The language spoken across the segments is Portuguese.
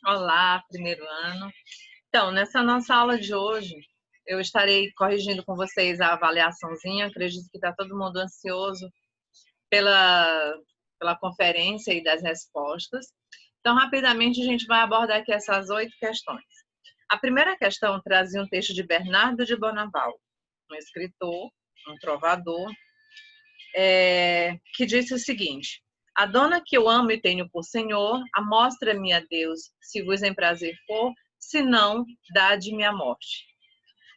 Olá, primeiro ano. Então, nessa nossa aula de hoje, eu estarei corrigindo com vocês a avaliaçãozinha. Acredito que está todo mundo ansioso pela conferência e das respostas. Então, rapidamente, a gente vai abordar aqui essas 8 questões. A primeira questão trazia um texto de Bernardo de Bonaval, um escritor, um trovador, que disse o seguinte: a dona que eu amo e tenho por senhor, amostra-me a Deus, se vos em prazer for, se não, dá-de-me a morte.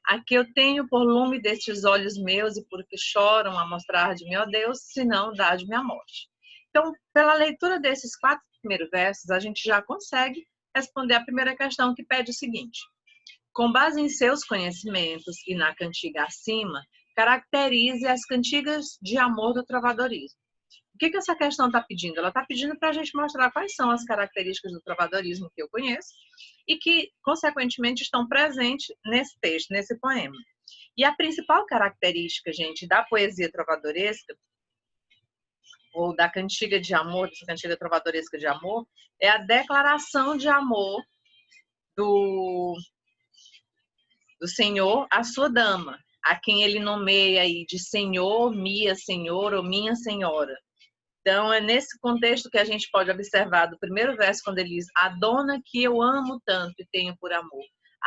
A que eu tenho por lume destes olhos meus e porque choram a mostrar de mim, ó Deus, se não, dá-de-me a morte. Então, pela leitura desses 4 primeiros versos, a gente já consegue responder a primeira questão, que pede o seguinte: com base em seus conhecimentos e na cantiga acima, caracterize as cantigas de amor do trovadorismo. O que essa questão está pedindo? Ela está pedindo para a gente mostrar quais são as características do trovadorismo que eu conheço e que, consequentemente, estão presentes nesse texto, nesse poema. E a principal característica, gente, da poesia trovadoresca, ou da cantiga de amor, dessa cantiga trovadoresca de amor, é a declaração de amor do senhor à sua dama, a quem ele nomeia aí de senhor, minha senhor ou minha senhora. Então, é nesse contexto que a gente pode observar do primeiro verso, quando ele diz: a dona que eu amo tanto e tenho por amor.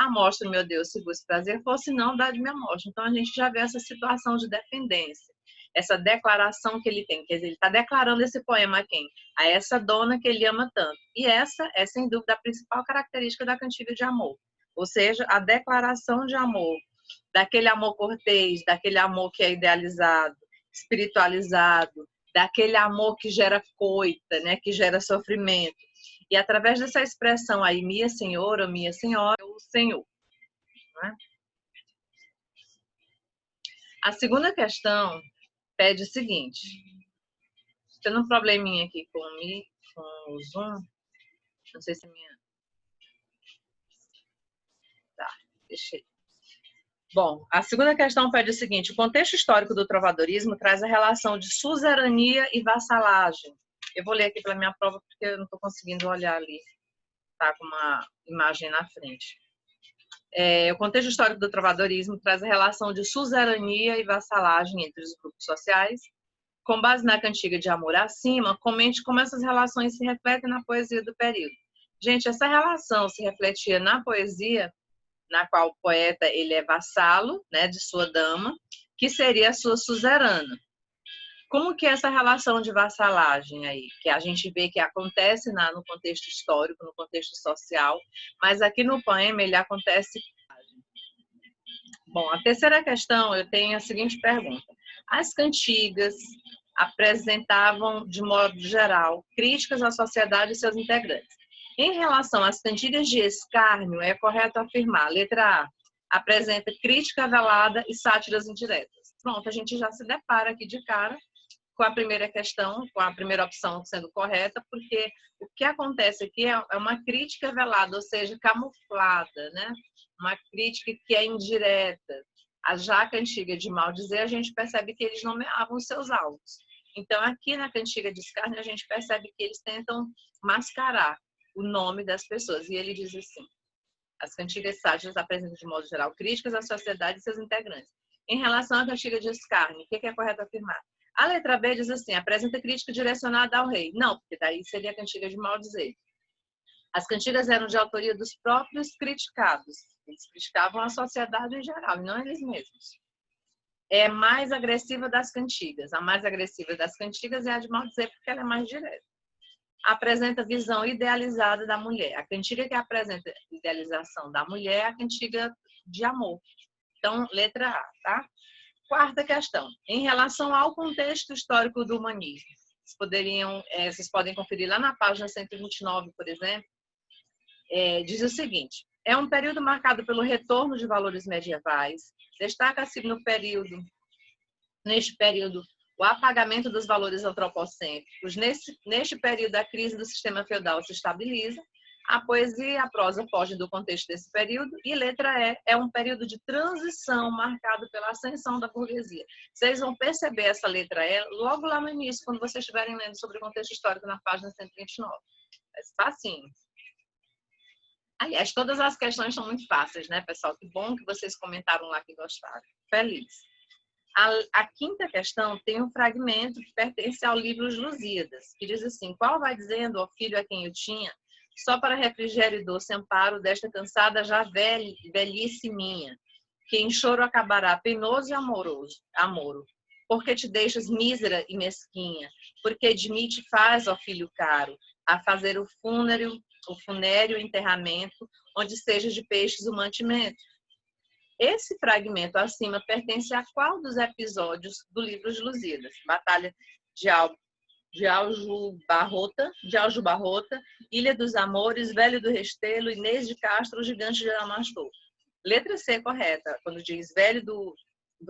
Mostra, meu Deus, se vos prazer for, se não, dá de minha morte. Então, a gente já vê essa situação de dependência, essa declaração que ele tem. Quer dizer, ele está declarando esse poema a quem? A essa dona que ele ama tanto. E essa é, sem dúvida, a principal característica da cantiga de amor. Ou seja, a declaração de amor, daquele amor cortês, daquele amor que é idealizado, espiritualizado, daquele amor que gera coita, né, que gera sofrimento. E através dessa expressão aí, minha senhora, minha senhora, o Senhor. Né? A segunda questão pede o seguinte: tendo um probleminha aqui com o Zoom, não sei se é minha... Tá, deixei. Bom, a segunda questão pede o seguinte: o contexto histórico do trovadorismo traz a relação de suzerania e vassalagem. Eu vou ler aqui pela minha prova porque eu não estou conseguindo olhar ali. Está com uma imagem na frente. O contexto histórico do trovadorismo traz a relação de suzerania e vassalagem entre os grupos sociais. Com base na cantiga de amor acima, comente como essas relações se refletem na poesia do período. Gente, essa relação se refletia na poesia na qual o poeta ele é vassalo, né, de sua dama, que seria a sua suzerana. Como que é essa relação de vassalagem aí? Que a gente vê que acontece no contexto histórico, no contexto social, mas aqui no poema ele acontece. Bom, a terceira questão, eu tenho a seguinte pergunta: as cantigas apresentavam, de modo geral, críticas à sociedade e seus integrantes. Em relação às cantigas de escárnio, é correto afirmar, letra A, apresenta crítica velada e sátiras indiretas. Pronto, a gente já se depara aqui de cara com a primeira questão, com a primeira opção sendo correta, porque o que acontece aqui é uma crítica velada, ou seja, camuflada, né? Uma crítica que é indireta. A já cantiga de maldizer, a gente percebe que eles nomeavam os seus alvos. Então, aqui na cantiga de escárnio, a gente percebe que eles tentam mascarar o nome das pessoas. E ele diz assim: as cantigas sátiras apresentam, de modo geral, críticas à sociedade e seus integrantes. Em relação à cantiga de escárnio, o que é correto afirmar? A letra B diz assim: apresenta crítica direcionada ao rei. Não, porque daí seria a cantiga de maldizer. As cantigas eram de autoria dos próprios criticados. Eles criticavam a sociedade em geral, e não eles mesmos. É mais agressiva das cantigas. A mais agressiva das cantigas é a de maldizer, porque ela é mais direta. Apresenta visão idealizada da mulher. A cantiga que apresenta idealização da mulher é a cantiga de amor. Então, letra A, tá? Quarta questão. Em relação ao contexto histórico do humanismo, vocês podem conferir lá na página 129, por exemplo, diz o seguinte: é um período marcado pelo retorno de valores medievais, destaca-se neste período, o apagamento dos valores antropocêntricos. Neste período, a crise do sistema feudal se estabiliza, a poesia e a prosa fogem do contexto desse período, e letra E é um período de transição marcado pela ascensão da burguesia. Vocês vão perceber essa letra E logo lá no início, quando vocês estiverem lendo sobre o contexto histórico na página 129. É facinho. Aliás, todas as questões são muito fáceis, né, pessoal? Que bom que vocês comentaram lá que gostaram. Feliz. A quinta questão tem um fragmento que pertence ao livro Os Lusíadas, que diz assim: qual vai dizendo, ó filho a quem eu tinha, só para refrigério e doce amparo desta cansada já velhice minha, que em choro acabará penoso e amoro, porque te deixas mísera e mesquinha, porque de mim te faz, ó filho caro, a fazer o funéreo enterramento, onde seja de peixes o mantimento. Esse fragmento acima pertence a qual dos episódios do livro Os Lusíadas? Batalha de Aljubarrota, Ilha dos Amores, Velho do Restelo, Inês de Castro, Gigante de Adamastor. Letra C correta, quando diz velho do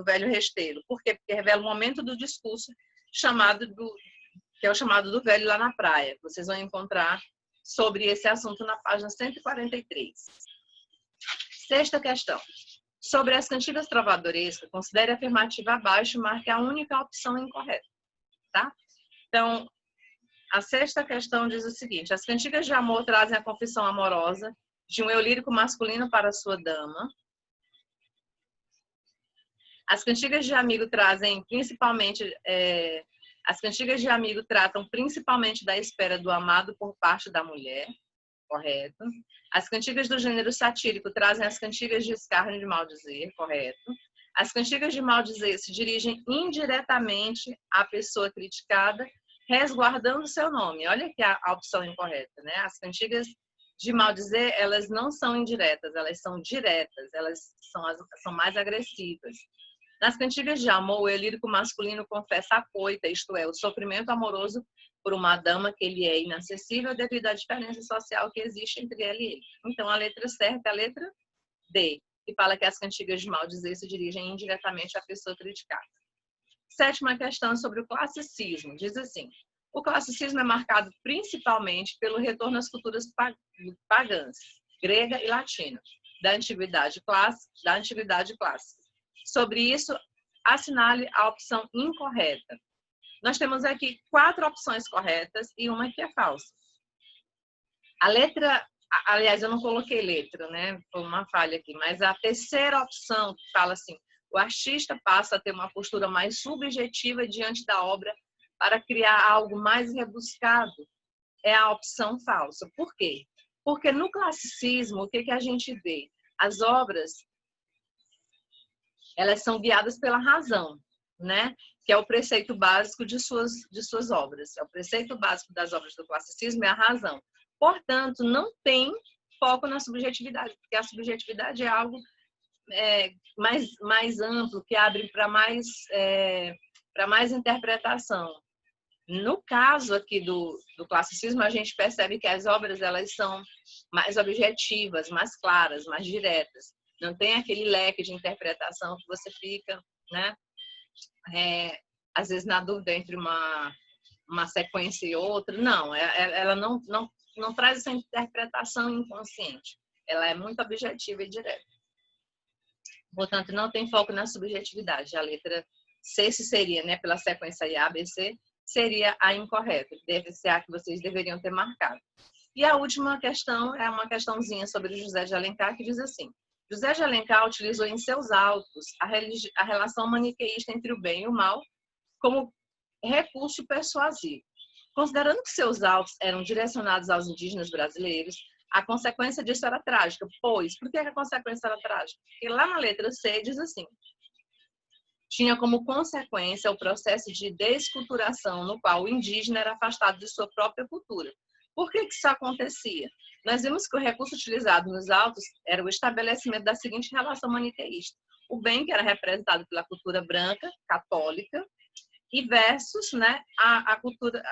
Velho Restelo. Por quê? Porque revela o momento do discurso que é o chamado do velho lá na praia. Vocês vão encontrar sobre esse assunto na página 143. Sexta questão. Sobre as cantigas trovadorescas, considere a afirmativa abaixo e marque a única opção incorreta. Tá? Então, a sexta questão diz o seguinte: as cantigas de amor trazem a confissão amorosa de um eu lírico masculino para sua dama. As cantigas de amigo trazem principalmente... as cantigas de amigo tratam principalmente da espera do amado por parte da mulher. Correto. As cantigas do gênero satírico trazem as cantigas de escárnio e de maldizer. Correto. As cantigas de maldizer se dirigem indiretamente à pessoa criticada, resguardando seu nome. Olha aqui a opção incorreta, né? As cantigas de maldizer, elas não são indiretas, elas são diretas, elas são mais agressivas. Nas cantigas de amor, o eu lírico masculino confessa a coita, isto é, o sofrimento amoroso por uma dama que ele é inacessível devido à diferença social que existe entre ela e ele. Então, a letra certa é a letra D, que fala que as cantigas de maldizer se dirigem indiretamente à pessoa criticada. Sétima questão sobre o classicismo. Diz assim: o classicismo é marcado principalmente pelo retorno às culturas pagãs, grega e latina, da antiguidade clássica. Sobre isso, assinale a opção incorreta. Nós temos aqui 4 opções corretas e uma que é falsa. A letra, aliás, eu não coloquei letra, né? Foi uma falha aqui, mas a terceira opção que fala assim: o artista passa a ter uma postura mais subjetiva diante da obra para criar algo mais rebuscado, é a opção falsa. Por quê? Porque no classicismo, o que a gente vê? As obras, elas são guiadas pela razão, né? Que é o preceito básico de suas obras. É o preceito básico das obras do classicismo é a razão. Portanto, não tem foco na subjetividade, porque a subjetividade é algo mais amplo, que abre para mais interpretação. No caso aqui do classicismo, a gente percebe que as obras elas são mais objetivas, mais claras, mais diretas. Não tem aquele leque de interpretação que você fica, né? Às vezes na dúvida entre uma sequência e outra. Não, ela não traz essa interpretação inconsciente. Ela é muito objetiva e direta. Portanto, não tem foco na subjetividade. A letra C, se seria, né, pela sequência A, B, C, seria a incorreta. Deve ser a que vocês deveriam ter marcado. E a última questão é uma questãozinha sobre José de Alencar, que diz assim: José de Alencar utilizou em seus autos a relação maniqueísta entre o bem e o mal como recurso persuasivo. Considerando que seus autos eram direcionados aos indígenas brasileiros, a consequência disso era trágica. Pois, por que a consequência era trágica? Porque lá na letra C diz assim: tinha como consequência o processo de desculturação no qual o indígena era afastado de sua própria cultura. Por que isso acontecia? Nós vimos que o recurso utilizado nos autos era o estabelecimento da seguinte relação maniqueísta: o bem, que era representado pela cultura branca, católica, e versus, né,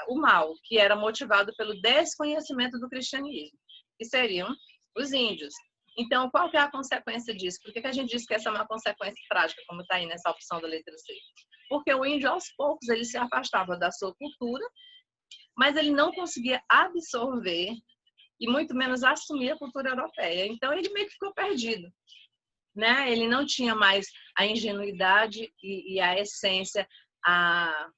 o mal, que era motivado pelo desconhecimento do cristianismo, que seriam os índios. Então, qual que é a consequência disso? Por que a gente diz que essa é uma consequência trágica, como está aí nessa opção da letra C? Porque o índio, aos poucos, ele se afastava da sua cultura, mas ele não conseguia absorver e muito menos assumir a cultura europeia. Então, ele meio que ficou perdido, né? Ele não tinha mais a ingenuidade e a essência a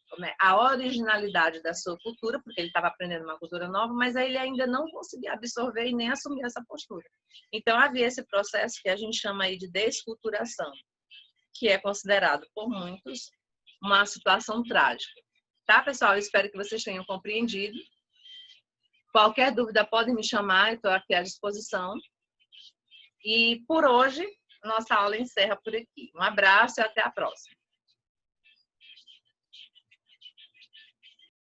originalidade da sua cultura, porque ele estava aprendendo uma cultura nova, mas aí ele ainda não conseguia absorver e nem assumir essa postura. Então, havia esse processo que a gente chama aí de desculturação, que é considerado por muitos uma situação trágica. Tá, pessoal? Eu espero que vocês tenham compreendido. Qualquer dúvida, podem me chamar, eu estou aqui à disposição. E, por hoje, nossa aula encerra por aqui. Um abraço e até a próxima.